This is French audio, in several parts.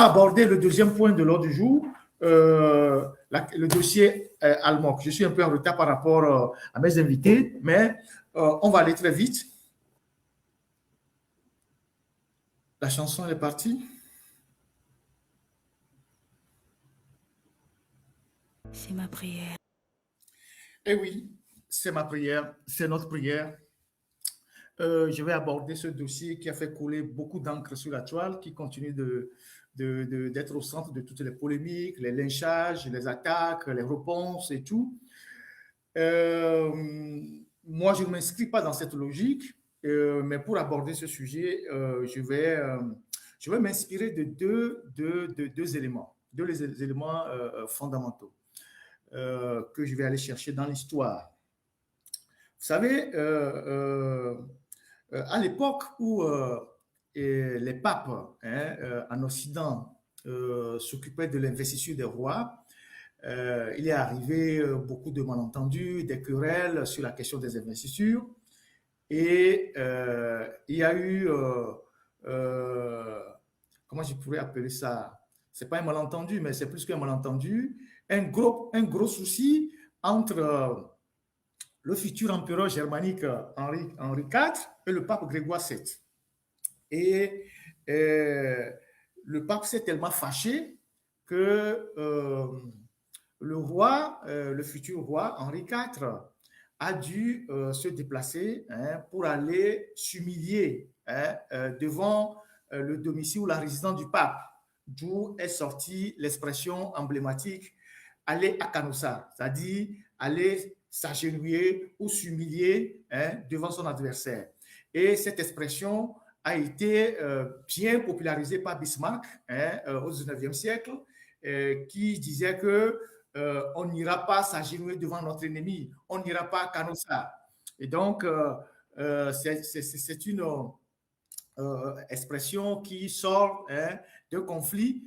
Aborder le deuxième point de l'ordre du jour, le dossier allemand. Je suis un peu en retard par rapport à mes invités, mais on va aller très vite. La chanson est partie. C'est ma prière. Eh oui, c'est ma prière, c'est notre prière. Je vais aborder ce dossier qui a fait couler beaucoup d'encre sur la toile, qui continue d'être au centre de toutes les polémiques, les lynchages, les attaques, les réponses et tout. Moi, je ne m'inscris pas dans cette logique, mais pour aborder ce sujet, je vais m'inspirer de deux éléments, deux éléments fondamentaux que je vais aller chercher dans l'histoire. Vous savez, à l'époque où les papes en Occident s'occupaient de l'investiture des rois, il est arrivé beaucoup de malentendus, des querelles sur la question des investitures. Et il y a eu, comment je pourrais appeler ça? Ce n'est pas un malentendu, mais c'est plus qu'un malentendu. Un gros souci entre le futur empereur germanique Henri IV et le pape Grégoire VII. Et le pape s'est tellement fâché que le roi, le futur roi Henri IV, a dû se déplacer pour aller s'humilier devant le domicile ou la résidence du pape, d'où est sortie l'expression emblématique « aller à Canossa », c'est-à-dire aller s'agenouiller ou s'humilier devant son adversaire. Et cette expression a été bien popularisée par Bismarck au XIXe siècle, qui disait que on n'ira pas s'agenouiller devant notre ennemi, on n'ira pas à Canossa. Et donc, c'est une expression qui sort d'un conflit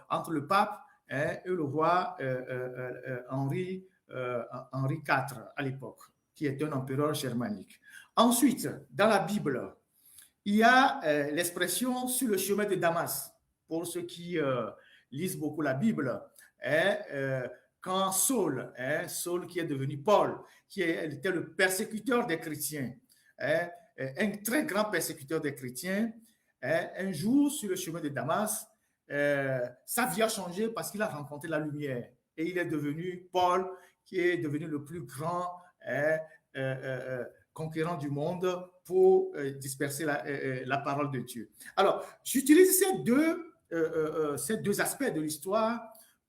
entre le pape et le roi Henri IV à l'époque, qui est un empereur germanique. Ensuite, dans la Bible, il y a l'expression sur le chemin de Damas. Pour ceux qui lisent beaucoup la Bible, quand Saul qui est devenu Paul, qui était le persécuteur des chrétiens, un très grand persécuteur des chrétiens, un jour sur le chemin de Damas, sa vie a changé parce qu'il a rencontré la lumière et il est devenu Paul, qui est devenu le plus grand conquérant du monde pour disperser la parole de Dieu. Alors, j'utilise ces deux aspects de l'histoire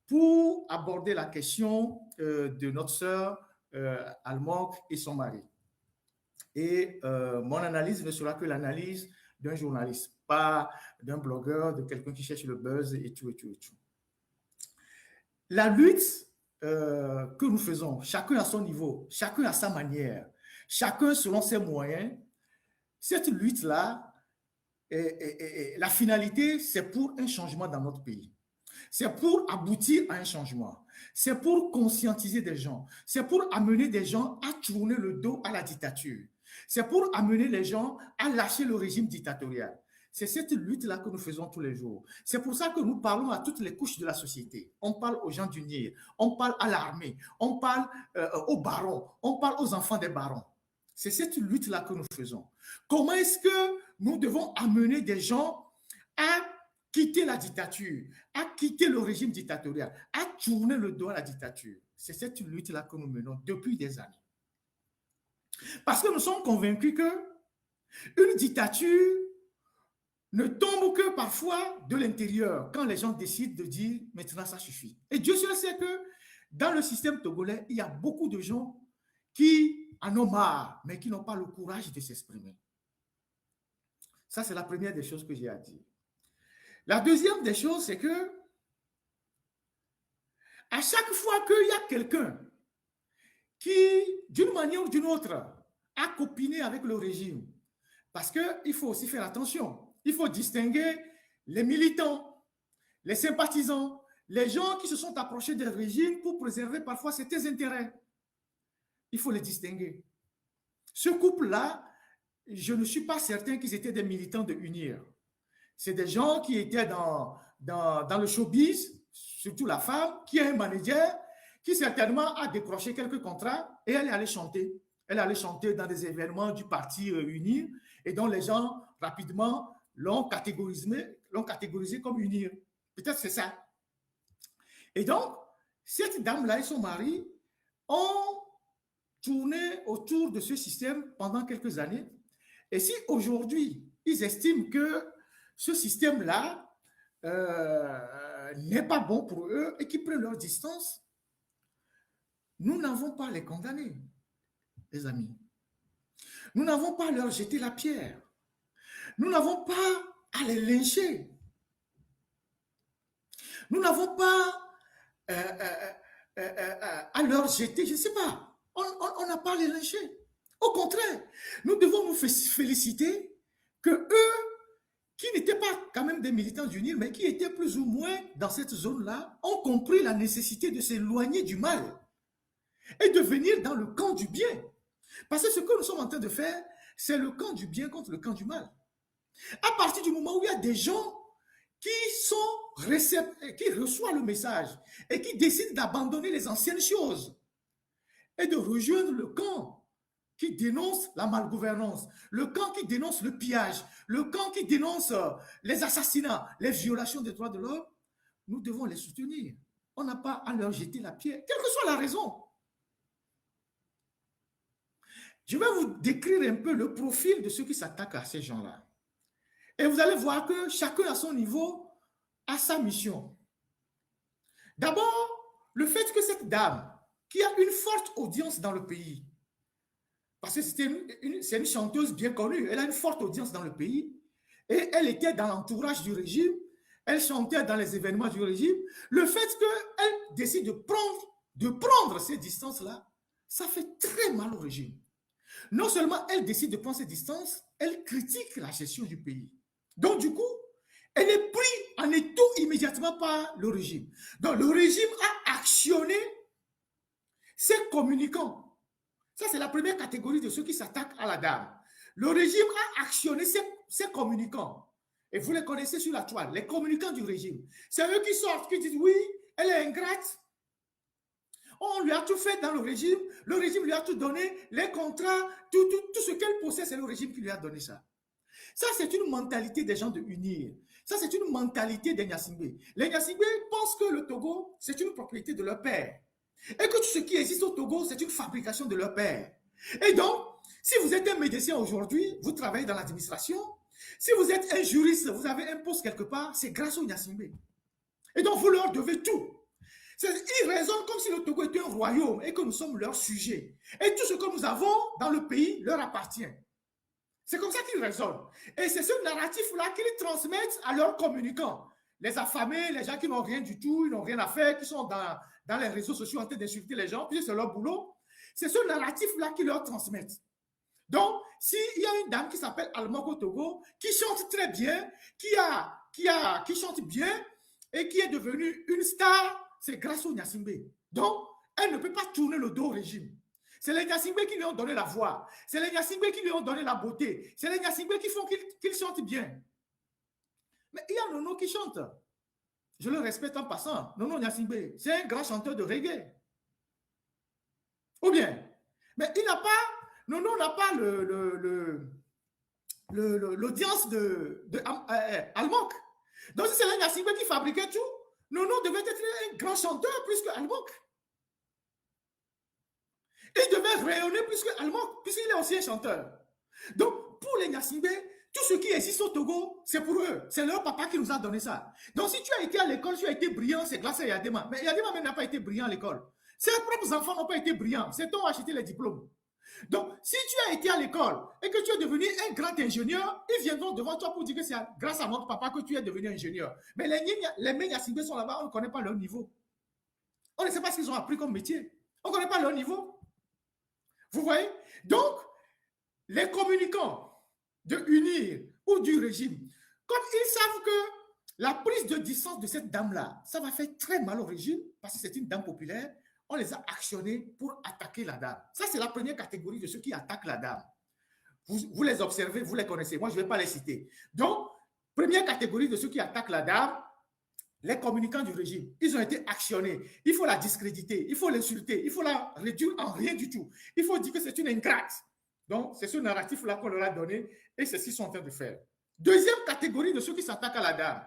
pour aborder la question de notre sœur Almog et son mari. Et mon analyse ne sera que l'analyse d'un journaliste, pas d'un blogueur, de quelqu'un qui cherche le buzz et tout. La lutte que nous faisons, chacun à son niveau, chacun à sa manière, chacun selon ses moyens, cette lutte-là, la finalité, c'est pour un changement dans notre pays. C'est pour aboutir à un changement. C'est pour conscientiser des gens. C'est pour amener des gens à tourner le dos à la dictature. C'est pour amener les gens à lâcher le régime dictatorial. C'est cette lutte-là que nous faisons tous les jours. C'est pour ça que nous parlons à toutes les couches de la société. On parle aux gens du Nil, on parle à l'armée, on parle aux barons, on parle aux enfants des barons. C'est cette lutte-là que nous faisons. Comment est-ce que nous devons amener des gens à quitter la dictature, à quitter le régime dictatorial, à tourner le dos à la dictature? C'est cette lutte-là que nous menons depuis des années. Parce que nous sommes convaincus qu'une dictature ne tombe que parfois de l'intérieur, quand les gens décident de dire « maintenant ça suffit ». Et Dieu seul sait que dans le système togolais, il y a beaucoup de gens qui en ont marre, mais qui n'ont pas le courage de s'exprimer. Ça, c'est la première des choses que j'ai à dire. La deuxième des choses, c'est que à chaque fois qu'il y a quelqu'un qui, d'une manière ou d'une autre, a copiné avec le régime, parce qu'il faut aussi faire attention, il faut distinguer les militants, les sympathisants, les gens qui se sont approchés des régimes pour préserver parfois certains intérêts. Il faut les distinguer. Ce couple-là, je ne suis pas certain qu'ils étaient des militants de UNIR. C'est des gens qui étaient dans le showbiz, surtout la femme, qui est un manager, qui certainement a décroché quelques contrats et elle est allée chanter. Elle est allée chanter dans des événements du parti UNIR et dont les gens, rapidement, l'ont catégorisé comme UNIR. Peut-être c'est ça. Et donc, cette dame-là et son mari ont tourné autour de ce système pendant quelques années. Et si aujourd'hui, ils estiment que ce système-là n'est pas bon pour eux et qu'ils prennent leur distance, nous n'avons pas à les condamner, les amis. Nous n'avons pas à leur jeter la pierre. Nous n'avons pas à les lyncher. Nous n'avons pas à leur jeter, je ne sais pas, on n'a pas à les lyncher. Au contraire, nous devons nous féliciter que eux, qui n'étaient pas quand même des militants d'UNIR, mais qui étaient plus ou moins dans cette zone-là, ont compris la nécessité de s'éloigner du mal et de venir dans le camp du bien. Parce que ce que nous sommes en train de faire, c'est le camp du bien contre le camp du mal. À partir du moment où il y a des gens qui reçoivent le message et qui décident d'abandonner les anciennes choses et de rejoindre le camp qui dénonce la malgouvernance, le camp qui dénonce le pillage, le camp qui dénonce les assassinats, les violations des droits de l'homme, nous devons les soutenir. On n'a pas à leur jeter la pierre, quelle que soit la raison. Je vais vous décrire un peu le profil de ceux qui s'attaquent à ces gens-là. Et vous allez voir que chacun à son niveau a sa mission. D'abord, le fait que cette dame, qui a une forte audience dans le pays, parce que c'est une chanteuse bien connue, elle a une forte audience dans le pays, et elle était dans l'entourage du régime, elle chantait dans les événements du régime, le fait qu'elle décide de prendre ces distances-là, ça fait très mal au régime. Non seulement elle décide de prendre ces distances, elle critique la gestion du pays. Donc du coup, elle est prise en étau immédiatement par le régime. Donc le régime a actionné ses communicants. Ça, c'est la première catégorie de ceux qui s'attaquent à la dame. Le régime a actionné ses communicants. Et vous les connaissez sur la toile, les communicants du régime. C'est eux qui sortent, qui disent oui, elle est ingrate. On lui a tout fait dans le régime lui a tout donné, les contrats, tout ce qu'elle possède, c'est le régime qui lui a donné ça. Ça, c'est une mentalité des gens de UNIR. Ça, c'est une mentalité des Gnassingbé. Les Gnassingbé pensent que le Togo, c'est une propriété de leur père. Et que tout ce qui existe au Togo, c'est une fabrication de leur père. Et donc, si vous êtes un médecin aujourd'hui, vous travaillez dans l'administration, si vous êtes un juriste, vous avez un poste quelque part, c'est grâce aux Gnassingbé. Et donc, vous leur devez tout. Ils raisonnent comme si le Togo était un royaume et que nous sommes leurs sujets. Et tout ce que nous avons dans le pays leur appartient. C'est comme ça qu'ils raisonnent. Et c'est ce narratif-là qu'ils transmettent à leurs communicants. Les affamés, les gens qui n'ont rien du tout, ils n'ont rien à faire, qui sont dans les réseaux sociaux en train d'insulter les gens, puis c'est leur boulot. C'est ce narratif-là qu'ils leur transmettent. Donc, s'il y a une dame qui s'appelle Almoko Togo, qui chante très bien, qui chante bien et qui est devenue une star, c'est grâce au Gnassingbé. Donc, elle ne peut pas tourner le dos au régime. C'est les Gnassingbé qui lui ont donné la voix. C'est les Gnassingbé qui lui ont donné la beauté. C'est les Gnassingbé qui font qu'il chante bien. Mais il y a Nono qui chante. Je le respecte en passant. Nono Gnassingbé, c'est un grand chanteur de reggae. Ou bien, mais il n'a pas, Nono n'a pas l'audience de Almok. Donc si c'est les Gnassingbé qui fabriquait tout, Nono devait être un grand chanteur plus que Almok. Il devait rayonner plus que Almok, puisqu'il est aussi un chanteur. Donc, pour les Gnassingbé, tout ce qui existe au Togo, c'est pour eux. C'est leur papa qui nous a donné ça. Donc, si tu as été à l'école, tu as été brillant, c'est grâce à Yadema. Mais Yadema même n'a pas été brillant à l'école. Ses propres enfants n'ont pas été brillants. C'est eux qui ont acheté les diplômes. Donc, si tu as été à l'école et que tu es devenu un grand ingénieur, ils viendront devant toi pour dire que c'est grâce à notre papa que tu es devenu ingénieur. Mais les Gnassingbé sont là-bas, on ne connaît pas leur niveau. On ne sait pas ce qu'ils ont appris comme métier. On ne connaît pas leur niveau. Vous voyez? Donc, les communicants de UNIR ou du régime, comme ils savent que la prise de distance de cette dame-là, ça va faire très mal au régime parce que c'est une dame populaire, on les a actionnés pour attaquer la dame. Ça, c'est la première catégorie de ceux qui attaquent la dame. Vous les observez, vous les connaissez. Moi, je ne vais pas les citer. Donc, Première catégorie de ceux qui attaquent la dame, les communicants du régime. Ils ont été actionnés. Il faut la discréditer, il faut l'insulter, il faut la réduire en rien du tout. Il faut dire que c'est une ingrate. Donc, c'est ce narratif-là qu'on leur a donné et c'est ce qu'ils sont en train de faire. Deuxième catégorie de ceux qui s'attaquent à la dame,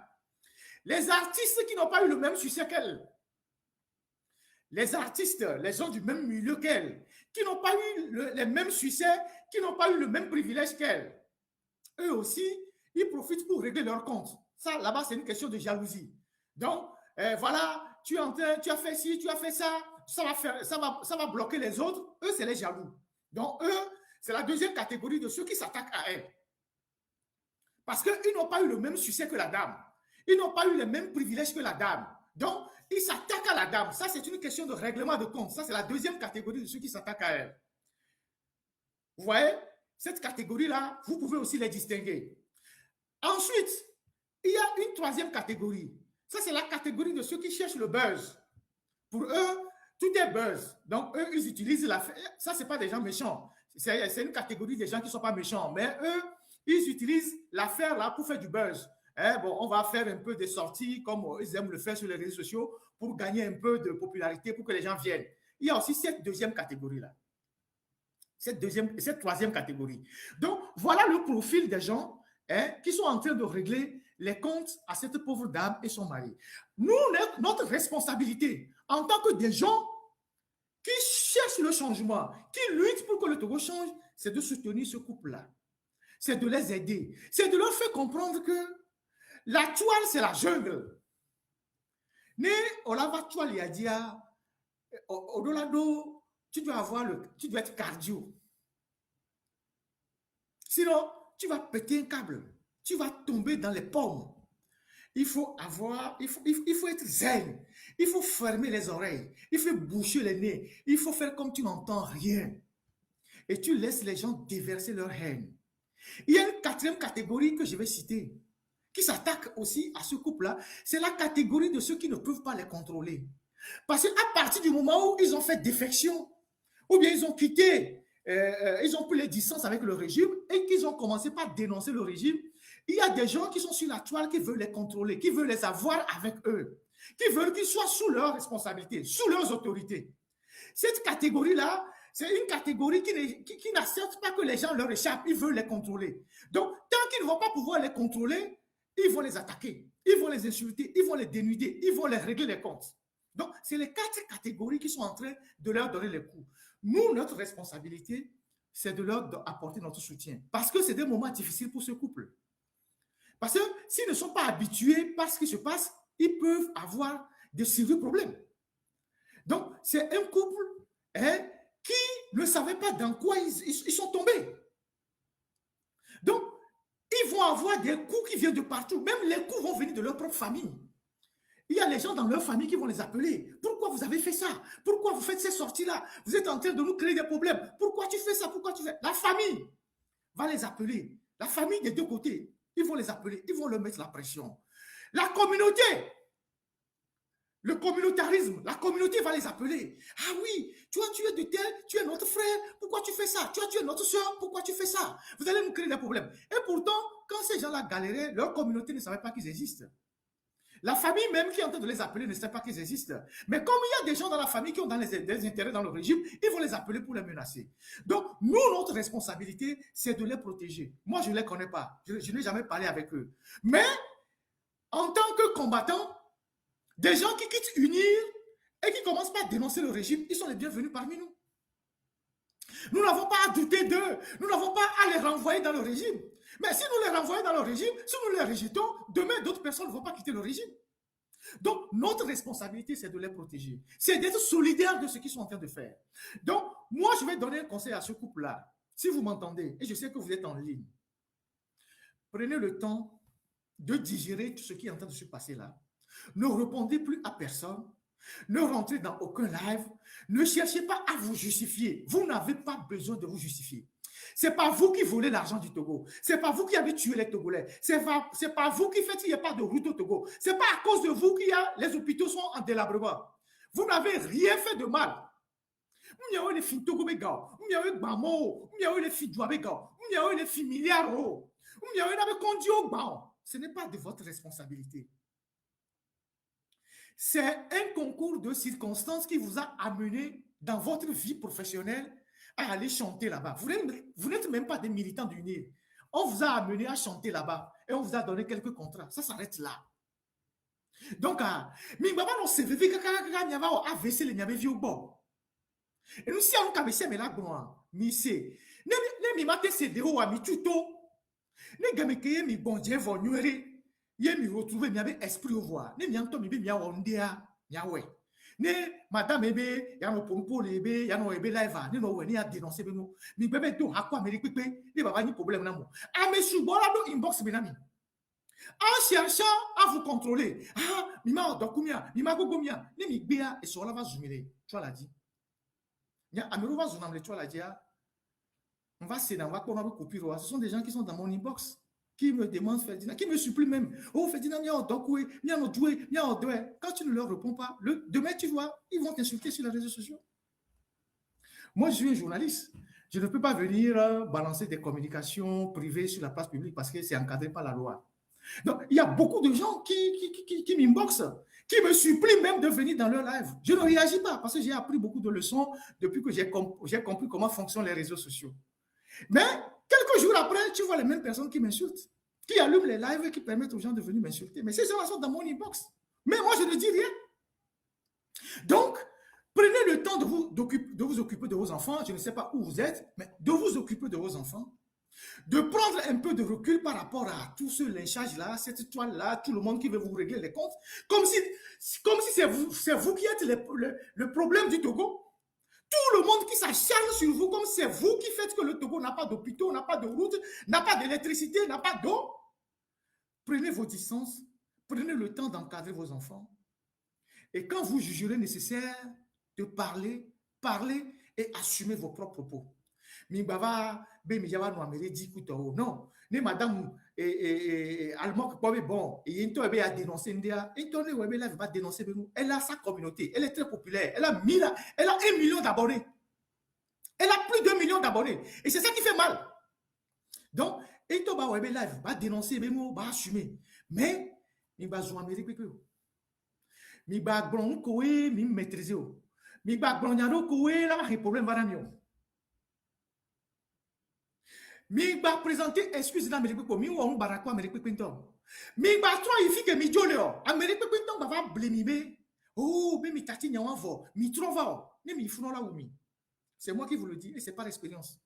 les artistes qui n'ont pas eu le même succès qu'elle. Les artistes, les gens du même milieu qu'elle, qui n'ont pas eu les mêmes succès, qui n'ont pas eu le même privilège qu'elle. Eux aussi, ils profitent pour régler leur compte. Ça, là-bas, c'est une question de jalousie. Donc, voilà, tu as fait ci, tu as fait ça, ça va bloquer les autres. Eux, c'est les jaloux. Donc, eux, c'est la deuxième catégorie de ceux qui s'attaquent à elle. Parce qu'ils n'ont pas eu le même succès que la dame. Ils n'ont pas eu les mêmes privilèges que la dame. Donc, ils s'attaquent à la dame. Ça, c'est une question de règlement de compte. Ça, c'est la deuxième catégorie de ceux qui s'attaquent à elle. Vous voyez, cette catégorie-là, vous pouvez aussi les distinguer. Ensuite, il y a une troisième catégorie. Ça, c'est la catégorie de ceux qui cherchent le buzz. Pour eux, tout est buzz. Donc, eux, ils utilisent la... Ça, ce n'est pas des gens méchants. C'est une catégorie des gens qui ne sont pas méchants. Mais eux, ils utilisent l'affaire là pour faire du buzz. Bon, on va faire un peu des sorties comme ils aiment le faire sur les réseaux sociaux pour gagner un peu de popularité, pour que les gens viennent. Il y a aussi cette deuxième catégorie-là. Cette troisième catégorie. Donc, voilà le profil des gens qui sont en train de régler les comptes à cette pauvre dame et son mari. Nous, notre responsabilité en tant que des gens qui cherchent le changement, qui luttent pour que le Togo change, c'est de soutenir ce couple-là. C'est de les aider. C'est de leur faire comprendre que la toile, c'est la jungle. Mais Olava toile, il a dit, au-delà d'eau, tu dois être cardio. Sinon, tu vas péter un câble. Tu vas tomber dans les pommes. Il faut être zen. Il faut fermer les oreilles. Il faut boucher les nez. Il faut faire comme tu n'entends rien. Et tu laisses les gens déverser leur haine. Il y a une quatrième catégorie que je vais citer, qui s'attaque aussi à ce couple-là. C'est la catégorie de ceux qui ne peuvent pas les contrôler. Parce qu'à partir du moment où ils ont fait défection, ou bien ils ont quitté, ils ont pris les distances avec le régime et qu'ils ont commencé par dénoncer le régime, il y a des gens qui sont sur la toile qui veulent les contrôler, qui veulent les avoir avec eux, qui veulent qu'ils soient sous leur responsabilité, sous leurs autorités. Cette catégorie-là, c'est une catégorie qui n'accepte pas que les gens leur échappent, ils veulent les contrôler. Donc, tant qu'ils ne vont pas pouvoir les contrôler, ils vont les attaquer, ils vont les insulter, ils vont les dénuder, ils vont les régler les comptes. Donc, c'est les 4 catégories qui sont en train de leur donner les coups. Nous, notre responsabilité, c'est de leur apporter notre soutien. Parce que c'est des moments difficiles pour ce couple. Parce que s'ils ne sont pas habitués par ce qui se passe, ils peuvent avoir de sérieux problèmes. Donc, c'est un couple qui ne savait pas dans quoi ils sont tombés. Donc, ils vont avoir des coups qui viennent de partout. Même les coups vont venir de leur propre famille. Il y a les gens dans leur famille qui vont les appeler. Pourquoi vous avez fait ça? Pourquoi vous faites ces sorties-là? Vous êtes en train de nous créer des problèmes. Pourquoi tu fais ça? Pourquoi tu fais... La famille va les appeler. La famille des deux côtés, ils vont les appeler. Ils vont leur mettre la pression. La communauté, le communautarisme, la communauté va les appeler. Ah oui, toi tu es de tel, tu es notre frère, pourquoi tu fais ça? Toi tu es notre soeur, pourquoi tu fais ça? Vous allez nous créer des problèmes. Et pourtant, quand ces gens-là galéraient, leur communauté ne savait pas qu'ils existent. La famille même qui est en train de les appeler ne sait pas qu'ils existent. Mais comme il y a des gens dans la famille qui ont des intérêts dans le régime, ils vont les appeler pour les menacer. Donc, nous, notre responsabilité, c'est de les protéger. Moi, je ne les connais pas. Je n'ai jamais parlé avec eux. Mais, en tant que combattants, des gens qui quittent UNIR et qui commencent pas à dénoncer le régime, ils sont les bienvenus parmi nous. Nous n'avons pas à douter d'eux. Nous n'avons pas à les renvoyer dans le régime. Mais si nous les renvoyons dans le régime, si nous les rejetons, demain, d'autres personnes ne vont pas quitter le régime. Donc, notre responsabilité, c'est de les protéger. C'est d'être solidaire de ce qu'ils sont en train de faire. Donc, moi, je vais donner un conseil à ce couple-là. Si vous m'entendez, et je sais que vous êtes en ligne, prenez le temps de digérer tout ce qui est en train de se passer là. Ne répondez plus à personne. Ne rentrez dans aucun live. Ne cherchez pas à vous justifier. Vous n'avez pas besoin de vous justifier. Ce n'est pas vous qui volez l'argent du Togo. Ce n'est pas vous qui avez tué les Togolais. Ce n'est pas vous qui faites qu'il n'y a pas de route au Togo. Ce n'est pas à cause de vous qu'il y a les hôpitaux sont en délabrement. Vous n'avez rien fait de mal. Vous avez les filles Togo Bega. Vous avez Bamo. Vous avez les filles Douabega. Vous avez les filles Milliards. Vous avez conduit au Ban. ce n'est pas de votre responsabilité. C'est un concours de circonstances qui vous a amené dans votre vie professionnelle à aller chanter là-bas. Vous n'êtes même pas des militants du Nil. On vous a amené à chanter là-bas et on vous a donné quelques contrats. Ça s'arrête là. Donc, Mingaba non se veut que n'y avait AVC les n'y avait vu au bord. Et nous si on KBC mais là bon, mi c'est ne mi mate c'est de haut à mi tuto. Ne game que mi bon Dieu va nuire. Yé mi retrouver mi avait esprit au voir. Ne mi anto mi bi on dia yawe. Ne madame ebe ya no pompo lebe ya no ebe live ne no we ni a dénoncer be no. Mi bebe to akwa me pepe ne baba ni problème na mo. A me subola do inbox be na mi. En cherchant à vous contrôler. Ah, mima dokumia, mima gogomia, ne mi bea et sur la va zoomer. Tu l'as dit. Ya amero va zoomer, tu l'as dit. On va c'est dans va pour copier. Ce sont des gens qui sont dans mon inbox qui me demandent Ferdinand, qui me supplient même. Oh Ferdinand, il y a un dokoué, il y a un doué, il y a un doué. Quand tu ne leur réponds pas, demain tu vois, ils vont t'insulter sur les réseaux sociaux. Moi, je suis un journaliste. Je ne peux pas venir balancer des communications privées sur la place publique parce que c'est encadré par la loi. Donc, il y a beaucoup de gens qui m'inboxent, qui me supplient même de venir dans leur live. Je ne réagis pas parce que j'ai appris beaucoup de leçons depuis que j'ai compris comment fonctionnent les réseaux sociaux. Mais quelques jours après, tu vois les mêmes personnes qui m'insultent, qui allument les lives et qui permettent aux gens de venir m'insulter. Mais ces gens-là sont dans mon inbox. Mais moi, je ne dis rien. Donc, prenez le temps de vous occuper de vos enfants. Je ne sais pas où vous êtes, mais de vous occuper de vos enfants. De prendre un peu de recul par rapport à tout ce lynchage-là, cette toile-là, tout le monde qui veut vous régler les comptes, comme si c'est vous qui êtes le problème du Togo. Tout le monde qui s'acharne sur vous, comme c'est vous qui faites que le Togo n'a pas d'hôpitaux, n'a pas de route, n'a pas d'électricité, n'a pas d'eau. Prenez vos distances, prenez le temps d'encadrer vos enfants. Et quand vous jugerez nécessaire de parler et assumer vos propres propos. Mimbava be mi java no amere di kuto non ne madame allemand quoi bon et into be a dénoncer ndia into ne webe la va dénoncer nous. Elle a sa communauté, elle est très populaire, elle a 1 million d'abonnés, elle a plus d'1 million d'abonnés et c'est ça qui fait mal. Donc into ba webe live va dénoncer be nous, va assumer, mais mi ba zo amere pepe mi ba gbon ko we mi maîtriser o mi ba gbon nyaro ko we la ma problème va na mi. Mi va présenter excuse dans Amérique pour mi ou on barakwa Amérique pinton. Mi va trop il fait que mi joleo Amérique pinton va blâmer. Oh, mais mi tati nyawan vo, mi trouve ne mi funo la ou mi. C'est moi qui vous le dis et c'est par expérience.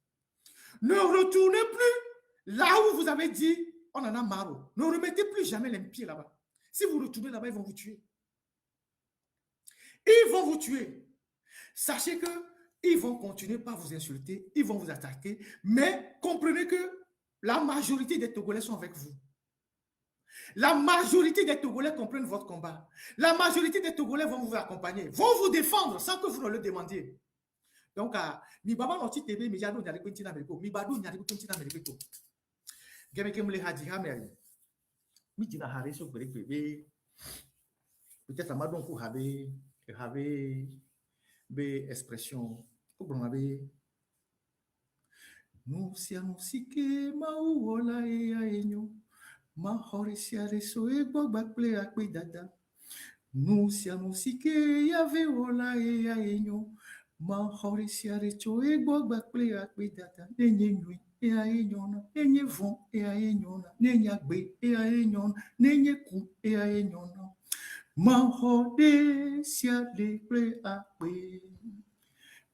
Ne retournez plus là où vous avez dit on en a marre. Ne remettez plus jamais les pieds là-bas. Si vous retournez là-bas, ils vont vous tuer. Ils vont vous tuer. Sachez que ils vont continuer par vous insulter, ils vont vous attaquer, mais comprenez que la majorité des Togolais sont avec vous. La majorité des Togolais comprennent votre combat. La majorité des Togolais vont vous accompagner, vont vous défendre sans que vous ne le demandiez. Donc, mi baba noti tebe mi jado nyari kwenti na meriko, mi bado nyari kwenti na meriko. Geme kemle haji hameri. Mi dina hare so bere bebe. Peut-être amadon ku have be expression nous siamo sike mauola e aenyo ma hore siare so e bogbakple akpe dada nous siamo sike yave ola e aenyo ma hore siare cho e bogbakple akpe dada nenye nui e aenyona nenye von e aenyona nenye agbe e aenyona nenye ku e aenyona ma hore siare ple akpe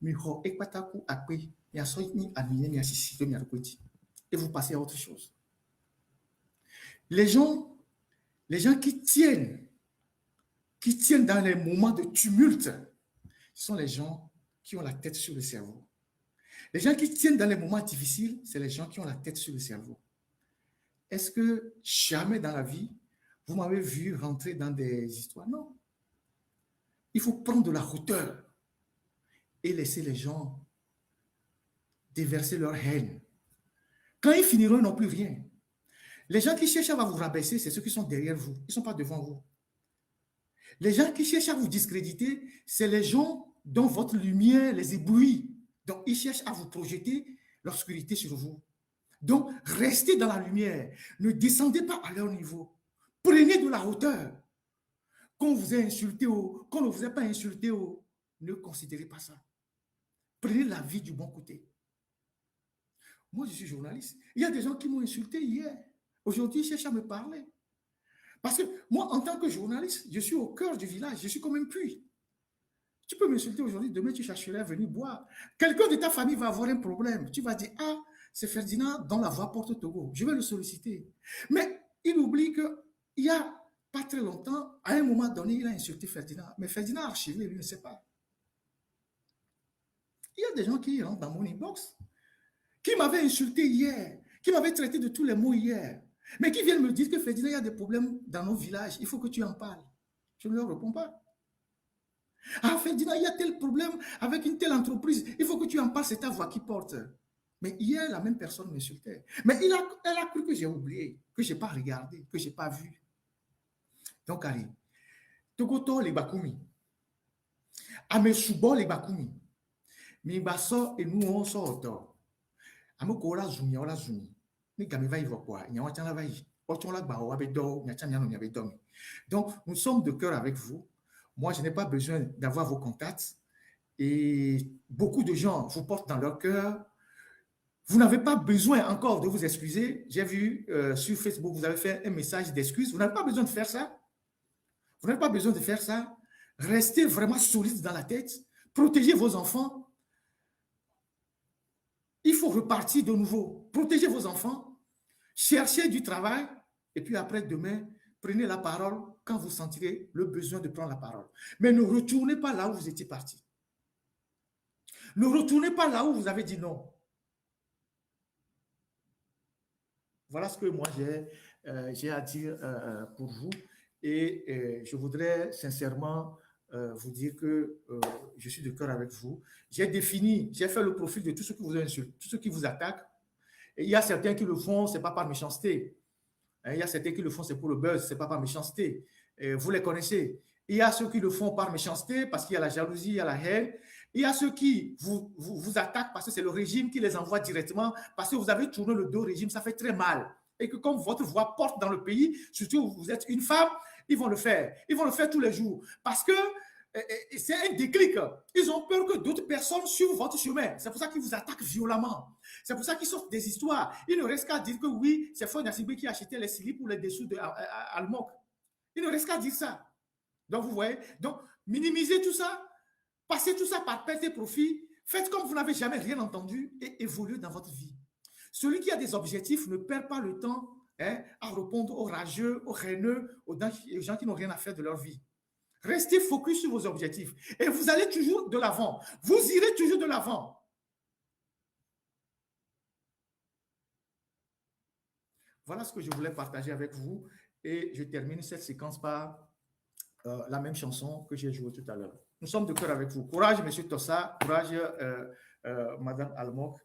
et vous passez à autre chose. Les gens qui tiennent dans les moments de tumulte, ce sont les gens qui ont la tête sur le cerveau. Les gens qui tiennent dans les moments difficiles, c'est les gens qui ont la tête sur le cerveau. Est-ce que jamais dans la vie, vous m'avez vu rentrer dans des histoires? Non. Il faut prendre de la hauteur et laisser les gens déverser leur haine. Quand ils finiront, ils n'ont plus rien. Les gens qui cherchent à vous rabaisser, c'est ceux qui sont derrière vous. Ils ne sont pas devant vous. Les gens qui cherchent à vous discréditer, c'est les gens dont votre lumière les éblouit. Donc, ils cherchent à vous projeter l'obscurité sur vous. Donc, restez dans la lumière. Ne descendez pas à leur niveau. Prenez de la hauteur. Qu'on vous ait insulté ou qu'on ne vous ait pas insulté, ne considérez pas ça. Prenez la vie du bon côté. Moi, je suis journaliste. Il y a des gens qui m'ont insulté hier. Aujourd'hui, ils cherchent à me parler. Parce que moi, en tant que journaliste, je suis au cœur du village. Je suis comme un puits. Tu peux m'insulter aujourd'hui, demain, tu chercherais à venir boire. Quelqu'un de ta famille va avoir un problème. Tu vas dire, ah, c'est Ferdinand dont la voix porte Togo. Je vais le solliciter. Mais il oublie qu'il y a pas très longtemps, à un moment donné, il a insulté Ferdinand. Mais Ferdinand a archivé, lui ne sait pas. Il y a des gens qui rentrent dans mon inbox, qui m'avaient insulté hier, qui m'avaient traité de tous les mots hier, mais qui viennent me dire que Ferdinand, il y a des problèmes dans nos villages, il faut que tu en parles. Je ne leur réponds pas. Ah, Ferdinand, il y a tel problème avec une telle entreprise, il faut que tu en parles, c'est ta voix qui porte. Mais hier, la même personne m'insultait. Mais elle a cru que j'ai oublié, que je n'ai pas regardé, que je n'ai pas vu. Donc, allez, Togoto les Bakumi, Amesubo les Bakumi, Mibaso et nous on sort. Amokola Zumi, Ola Zumi, ni Gamiva Ivokwa, Nyawatana Vai, Otola Bao, Abedo, Nyachamiano, Nyabedomi. Donc, nous sommes de cœur avec vous. Moi, je n'ai pas besoin d'avoir vos contacts. Et beaucoup de gens vous portent dans leur cœur. Vous n'avez pas besoin encore de vous excuser. J'ai vu sur Facebook, vous avez fait un message d'excuse. Vous n'avez pas besoin de faire ça. Vous n'avez pas besoin de faire ça. Restez vraiment solide dans la tête. Protégez vos enfants. Il faut repartir de nouveau. Protégez vos enfants. Cherchez du travail. Et puis après, demain, prenez la parole quand vous sentirez le besoin de prendre la parole. Mais ne retournez pas là où vous étiez parti. Ne retournez pas là où vous avez dit non. Voilà ce que moi j'ai à dire pour vous. Et je voudrais sincèrement vous dire que je suis de cœur avec vous. J'ai fait le profil de tous ceux qui vous insultent, tous ceux qui vous attaquent. Et il y a certains qui le font, ce n'est pas par méchanceté. Il y a certains qui le font, c'est pour le buzz, ce n'est pas par méchanceté. Et vous les connaissez. Il y a ceux qui le font par méchanceté parce qu'il y a la jalousie, il y a la haine. Il y a ceux qui vous attaquent parce que c'est le régime qui les envoie directement, parce que vous avez tourné le dos au régime, ça fait très mal. Et que comme votre voix porte dans le pays, surtout vous êtes une femme, ils vont le faire. Ils vont le faire tous les jours. Parce que c'est un déclic. Ils ont peur que d'autres personnes suivent votre chemin. C'est pour ça qu'ils vous attaquent violemment. C'est pour ça qu'ils sortent des histoires. Il ne reste qu'à dire que oui, c'est Fon Yassibé qui a acheté les slips pour les dessous de Almok. Il ne reste qu'à dire ça. Donc, vous voyez, donc, minimisez tout ça, passez tout ça par perte et profit, faites comme vous n'avez jamais rien entendu et évoluez dans votre vie. Celui qui a des objectifs ne perd pas le temps à répondre aux rageux, aux haineux, aux gens qui n'ont rien à faire de leur vie. Restez focus sur vos objectifs et vous allez toujours de l'avant. Vous irez toujours de l'avant. Voilà ce que je voulais partager avec vous et je termine cette séquence par la même chanson que j'ai jouée tout à l'heure. Nous sommes de cœur avec vous. Courage, M. Tossa. Courage, Madame Almok.